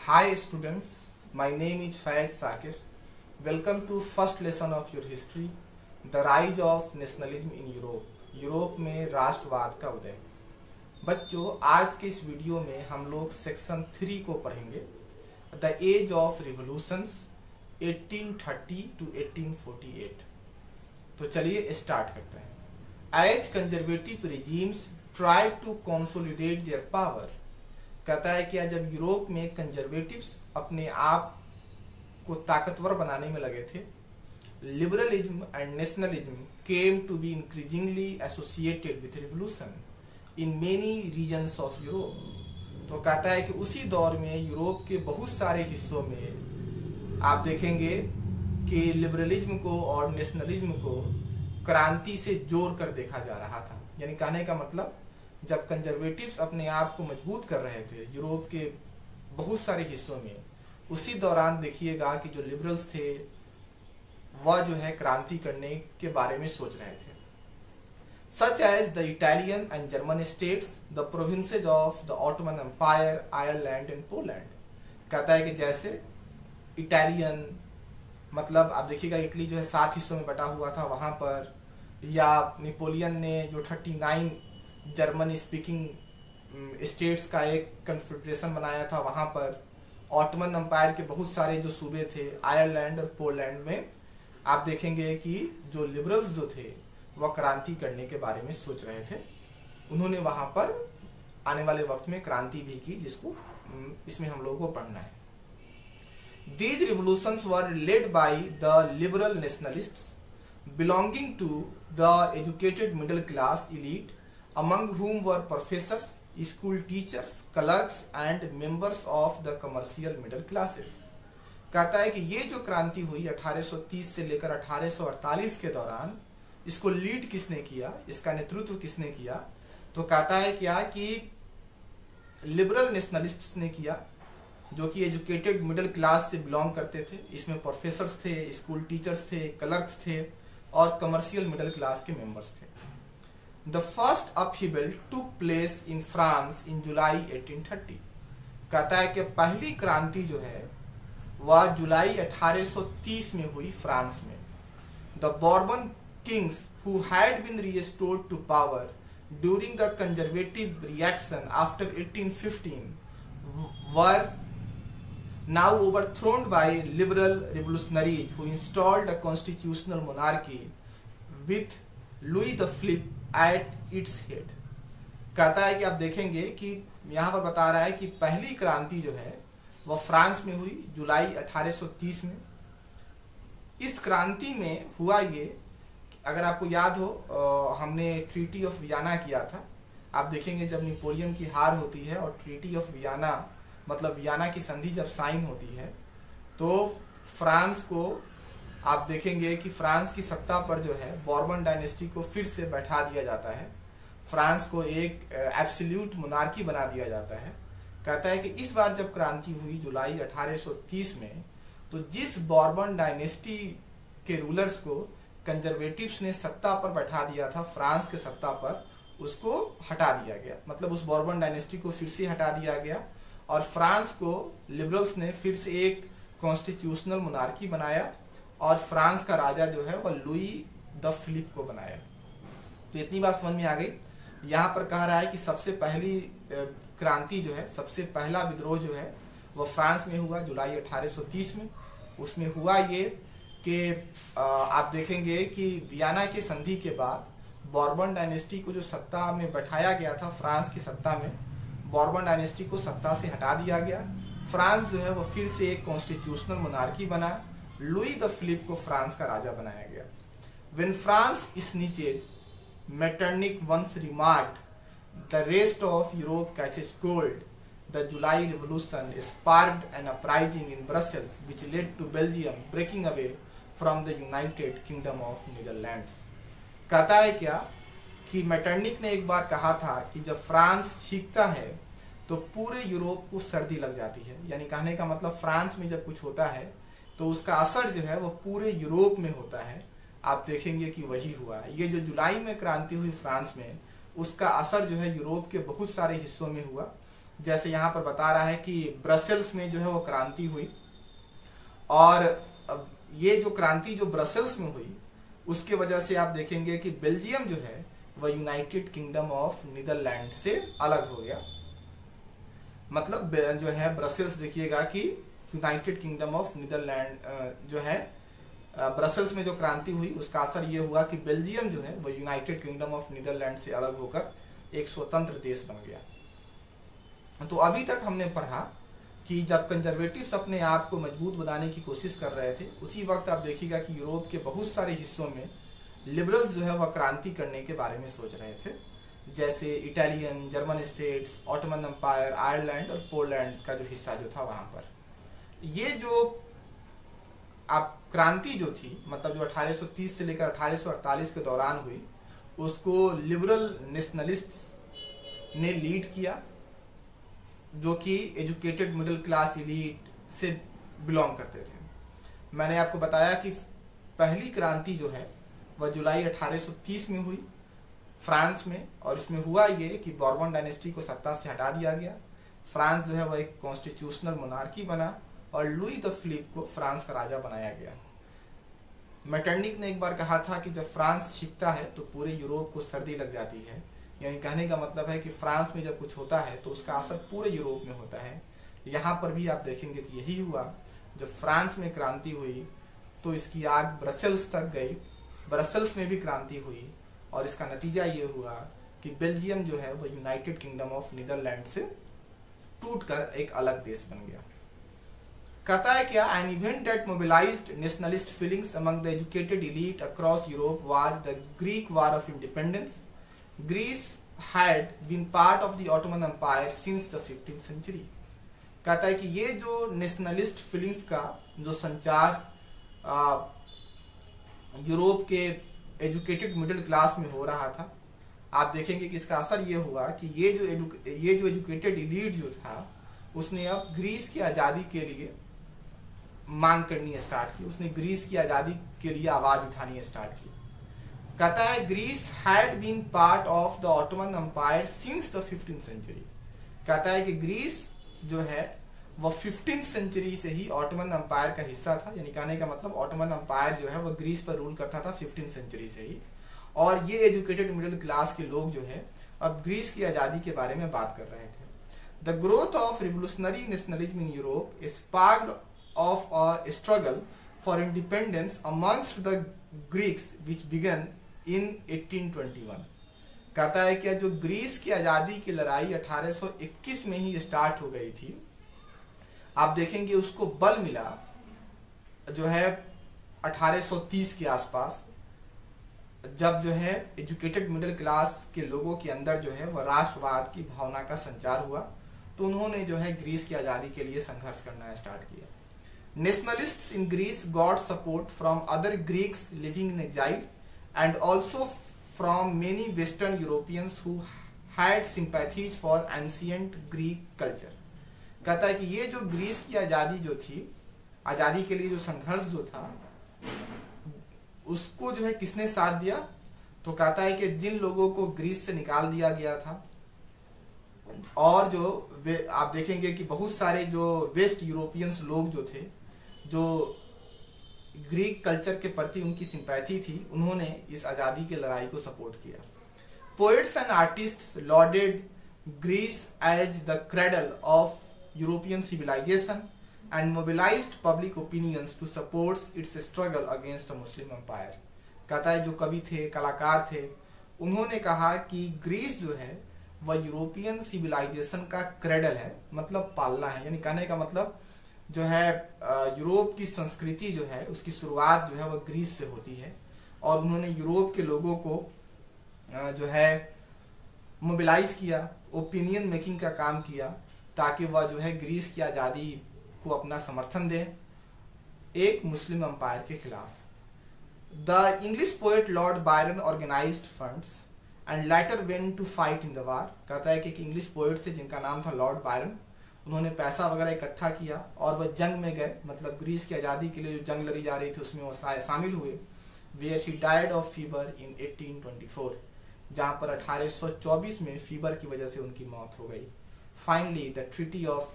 Hi students, my name is Faiz Sakir. Welcome to first lesson of your history, the rise of nationalism in Europe. Europe में राष्ट्रवाद का उदय। बच्चों, आज के इस वीडियो में हम लोग सेक्शन 3 को पढ़ेंगे, the age of revolutions 1830 to 1848। तो चलिए स्टार्ट करते हैं। Age conservative regimes try to consolidate their power, कहता है कि जब यूरोप में कंजर्वेटिव्स अपने आप को ताकतवर बनाने में लगे थे, liberalism and nationalism came to be increasingly associated with revolution in many regions of Europe. तो कहता है कि उसी दौर में यूरोप के बहुत सारे हिस्सों में आप देखेंगे कि लिबरलिज्म को और नेशनलिज्म को क्रांति से जोड़ कर देखा जा रहा था। यानी कहने का मतलब, जब कंजर्वेटिव्स अपने आप को मजबूत कर रहे थे यूरोप के बहुत सारे हिस्सों में, उसी दौरान देखिएगा कि जो लिबरल्स थे वह जो है क्रांति करने के बारे में सोच रहे थे। Such as the Italian and German states, the provinces of the Ottoman Empire, Ireland and Poland. कहता है कि जैसे इटालियन, मतलब आप देखिएगा इटली जो है 7 हिस्सों में बटा हुआ था वहां पर, या नेपोलियन ने जो 39 जर्मन स्पीकिंग स्टेट्स का एक कन्फेडरेशन बनाया था वहां पर, ऑटोमन एम्पायर के बहुत सारे जो सूबे थे आयरलैंड और पोलैंड में, आप देखेंगे कि जो लिबरल्स जो थे वह क्रांति करने के बारे में सोच रहे थे। उन्होंने वहां पर आने वाले वक्त में क्रांति भी की, जिसको इसमें हम लोगों को पढ़ना है। These revolutions were led by the liberal nationalists belonging to the educated middle class elite, among whom were professors, school teachers, clerks and members of the commercial middle classes। कहता है कि ये जो क्रांति हुई 1830 से लेकर 1848 के दौरान, इसको लीड किसने किया, इसका नेतृत्व किसने किया? तो कहता है क्या कि लिबरल नेशनलिस्ट्स ने किया, जो कि एजुकेटेड मिडिल क्लास से बिलोंग करते थे। इसमें प्रोफेसर्स थे, स्कूल टीचर्स थे, क्लर्क्स थे और कमर्शियल मिडिल क्लास के मेंबर्स थे। The first upheaval took place in France in July 1830। कहता है कि पहली क्रांति जो है वह जुलाई 1830 में हुई फ्रांस में। The Bourbon kings who had been restored to power during the conservative reaction after 1815 were now overthrown by liberal revolutionaries who installed a constitutional monarchy with Louis the Philippe at its head। कहता है कि आप देखेंगे कि यहाँ पर बता रहा है कि पहली क्रांति जो है वह फ्रांस में हुई जुलाई 1830 में। इस क्रांति में हुआ ये, अगर आपको याद हो, हमने ट्रीटी ऑफ वियना किया था। आप देखेंगे जब नेपोलियन की हार होती है और ट्रीटी ऑफ वियना, मतलब वियना की संधि जब साइन होती है, तो फ्रांस को आप देखेंगे कि फ्रांस की सत्ता पर जो है बॉर्बन डायनेस्टी को फिर से बैठा दिया जाता है। फ्रांस को एक एब्सोल्यूट मोनार्की बना दिया जाता है। कहता है कि इस बार जब क्रांति हुई जुलाई 1830 में, तो जिस बॉर्बन डायनेस्टी के रूलर्स को कंजर्वेटिव्स ने सत्ता पर बैठा दिया था, फ्रांस के सत्ता पर, उसको हटा दिया गया। मतलब उस बॉर्बन डायनेस्टी को फिर से हटा दिया गया और फ्रांस को लिबरल्स ने फिर से एक कॉन्स्टिट्यूशनल मोनार्की बनाया और फ्रांस का राजा जो है वह लुई द फिलिप को बनाया। तो इतनी बात समझ में आ गई। यहाँ पर कह रहा है कि सबसे पहली क्रांति जो है, सबसे पहला विद्रोह जो है वह फ्रांस में हुआ जुलाई 1830 में। उसमें हुआ ये कि आप देखेंगे कि वियना के संधि के बाद बॉर्बन डायनेस्टी को जो सत्ता में बैठाया गया था, फ्रांस की सत्ता में, बॉर्बन डायनेस्टी को सत्ता से हटा दिया गया। फ्रांस जो है वो फिर से एक कॉन्स्टिट्यूशनल मोनार्की बना। लुई द फिलिप को फ्रांस का राजा बनाया गया। When France sneezes, Metternich once remarked, the rest of Europe catches cold, the July revolution sparked an uprising in Brussels which led to Belgium breaking away from the United Kingdom of Netherlands. कहता है क्या कि Metternich ने एक बार कहा था कि जब फ्रांस छींकता है तो पूरे यूरोप को सर्दी लग जाती है। यानी कहने का मतलब, फ्रांस में जब कुछ होता है तो उसका असर जो है वो पूरे यूरोप में होता है। आप देखेंगे कि वही हुआ है। ये जो जुलाई में क्रांति हुई फ्रांस में, उसका असर जो है यूरोप के बहुत सारे हिस्सों में हुआ। जैसे यहाँ पर बता रहा है कि ब्रसेल्स में जो है वो क्रांति हुई, और ये जो क्रांति जो ब्रसेल्स में हुई उसके वजह से आप देखेंगे कि बेल्जियम जो है वह यूनाइटेड किंगडम ऑफ नीदरलैंड से अलग हो गया। मतलब जो है ब्रसेल्स देखिएगा कि यूनाइटेड किंगडम ऑफ नीदरलैंड जो है ब्रसेल्स में जो क्रांति हुई उसका असर ये हुआ कि बेल्जियम जो है वह यूनाइटेड किंगडम ऑफ नीदरलैंड से अलग होकर एक स्वतंत्र देश बन गया। तो अभी तक हमने पढ़ा कि जब कंजर्वेटिव्स अपने आप को मजबूत बनाने की कोशिश कर रहे थे, उसी वक्त आप देखिएगा कि यूरोप के बहुत सारे हिस्सों में लिबरल्स जो है वह क्रांति करने के बारे में सोच रहे थे, जैसे Italian, German states, Ottoman Empire, Ireland और पोलैंड का जो हिस्सा जो था वहां पर ये जो आप क्रांति जो थी, मतलब जो 1830 से लेकर 1848 के दौरान हुई, उसको लिबरल नेशनलिस्ट ने लीड किया, जो कि एजुकेटेड मिडिल क्लास एलीट से बिलोंग करते थे। मैंने आपको बताया कि पहली क्रांति जो है वह जुलाई 1830 में हुई फ्रांस में, और इसमें हुआ ये कि बॉर्बन डायनेस्टी को सत्ता से हटा दिया गया। फ्रांस जो है वह एक कॉन्स्टिट्यूशनल मोनार्की बना और लुई द फिलिप को फ्रांस का राजा बनाया गया। मेटरनिक ने एक बार कहा था कि जब फ्रांस छिपता है तो पूरे यूरोप को सर्दी लग जाती है, यानी कहने का मतलब है कि फ्रांस में जब कुछ होता है तो उसका असर पूरे यूरोप में होता है। यहाँ पर भी आप देखेंगे कि यही हुआ। जब फ्रांस में क्रांति हुई तो इसकी आग ब्रसेल्स तक गई, ब्रसेल्स में भी क्रांति हुई, और इसका नतीजा ये हुआ कि बेल्जियम जो है वो यूनाइटेड किंगडम ऑफ नीदरलैंड से टूटकर एक अलग देश बन गया। कहता है क्या, an event that mobilised nationalist feelings among the educated elite across Europe was the Greek war of independence. Greece had been part of the Ottoman Empire since the 15th century. कहता है कि ये जो नेशनलिस्ट फीलिंग्स का जो संचार Europe के educated middle class में हो रहा था, आप देखेंगे कि इसका असर ये हुआ कि ये जो एजुकेटेड एलीट जो था उसने अब ग्रीस की आज़ादी के लिए मांग करनी स्टार्ट की, उसने ग्रीस की आज़ादी के लिए आवाज उठानी स्टार्ट की। कहता है Greece had been part of the Ottoman Empire since the 15th century. कहता है कि ग्रीस जो है वह 15th सेंचुरी से ही ऑटोमन एम्पायर का हिस्सा था, यानी कहने का मतलब ऑटोमन एम्पायर जो है वह ग्रीस पर रूल करता था 15th सेंचुरी से ही, और ये एजुकेटेड मिडिल क्लास के लोग जो है अब ग्रीस की आज़ादी के बारे में बात कर रहे थे। The growth of revolutionary nationalism in Europe sparked off a struggle for independence amongst the Greeks which began in 1821। कहता है कि जो ग्रीस की आज़ादी की लड़ाई 1821 में ही स्टार्ट हो गई थी, आप देखेंगे उसको बल मिला जो है 1830 के आसपास, जब जो है एजुकेटेड मिडिल क्लास के लोगों के अंदर जो है वह राष्ट्रवाद की भावना का संचार हुआ, तो उन्होंने जो है ग्रीस की आज़ादी के लिए संघर्ष करना स्टार्ट किया। Nationalists in Greece got support from other Greeks living in exile and also from many western Europeans who had sympathies for ancient Greek culture. कहता है कि ये जो ग्रीस की आज़ादी जो थी, आज़ादी के लिए जो संघर्ष जो था, उसको जो है किसने साथ दिया? तो कहता है कि जिन लोगों को ग्रीस से निकाल दिया गया था, और जो आप देखेंगे कि बहुत सारे जो वेस्ट यूरोपियंस लोग जो थे, जो ग्रीक कल्चर के प्रति उनकी सिंपैथी थी, उन्होंने इस आज़ादी की लड़ाई को सपोर्ट किया। Poets and artists lauded Greece as the cradle of European civilisation and mobilized public opinions to support its struggle against a Muslim empire। कहता है जो कवि थे, कलाकार थे, उन्होंने कहा कि ग्रीस जो है वह यूरोपियन सिविलाइजेशन का क्रेडल है, मतलब पालना है, यानी कहने का मतलब जो है यूरोप की संस्कृति जो है उसकी शुरुआत जो है वह ग्रीस से होती है, और उन्होंने यूरोप के लोगों को जो है मोबिलाइज किया, ओपिनियन मेकिंग का काम किया, ताकि वह जो है ग्रीस की आज़ादी को अपना समर्थन दे एक मुस्लिम एम्पायर के खिलाफ। The English poet Lord Byron organised funds and later went to fight in the war. कहता है कि एक इंग्लिश पोएट थे जिनका नाम था लॉर्ड बायरन, उन्होंने पैसा वगैरह इकट्ठा किया और वह जंग में गए, मतलब ग्रीस की आज़ादी के लिए जो जंग लड़ी जा रही थी उसमें वो शामिल हुए। Where he died of fever in 1824, जहाँ पर 1824 में फीवर की वजह से उनकी मौत हो गई। Finally, the Treaty of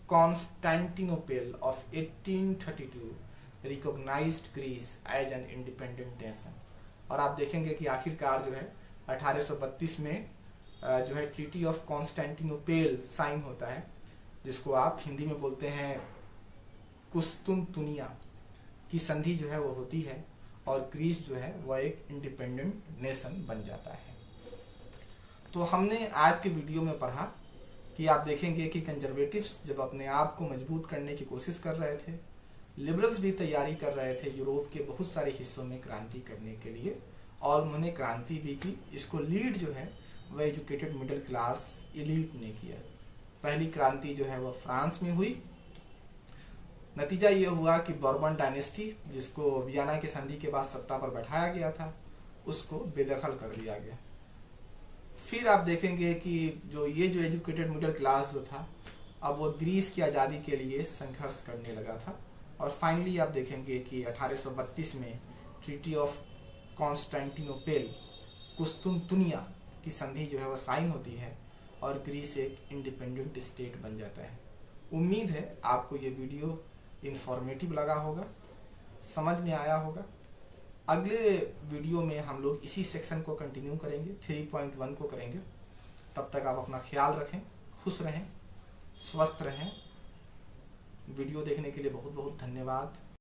Constantinople of 1832 recognized Greece as an independent nation। और आप देखेंगे कि आखिरकार जो है 1832 में जो है ट्रीटी ऑफ कॉन्स्टेंटिनोपल साइन होता है, जिसको आप हिंदी में बोलते हैं कुस्तुनतुनिया की संधि जो है वो होती है, और ग्रीस जो है वह एक इंडिपेंडेंट नेशन बन जाता है। तो हमने आज के वीडियो में पढ़ा कि आप देखेंगे कि कंजर्वेटिव्स जब अपने आप को मजबूत करने की कोशिश कर रहे थे, लिबरल्स भी तैयारी कर रहे थे यूरोप के बहुत सारे हिस्सों में क्रांति करने के लिए, और उन्होंने क्रांति भी की। इसको लीड जो है वह एजुकेटेड मिडिल क्लास एलीट ने किया। पहली क्रांति जो है वह फ्रांस में हुई। नतीजा ये हुआ कि बॉर्बन डायनेस्टी, जिसको वियना की संधि के बाद सत्ता पर बैठाया गया था, उसको बेदखल कर दिया गया। फिर आप देखेंगे कि जो एजुकेटेड मिडिल क्लास जो था, अब वो ग्रीस की आज़ादी के लिए संघर्ष करने लगा था। और फाइनली आप देखेंगे कि 1832 में ट्रीटी ऑफ कॉन्स्टेंटिनोपल कुस्तुनतुनिया की संधि जो है वह साइन होती है, और ग्रीस एक इंडिपेंडेंट स्टेट बन जाता है। उम्मीद है आपको ये वीडियो इंफॉर्मेटिव लगा होगा, समझ में आया होगा। अगले वीडियो में हम लोग इसी सेक्शन को कंटिन्यू करेंगे, 3.1 को करेंगे। तब तक आप अपना ख्याल रखें, खुश रहें, स्वस्थ रहें। वीडियो देखने के लिए बहुत बहुत धन्यवाद।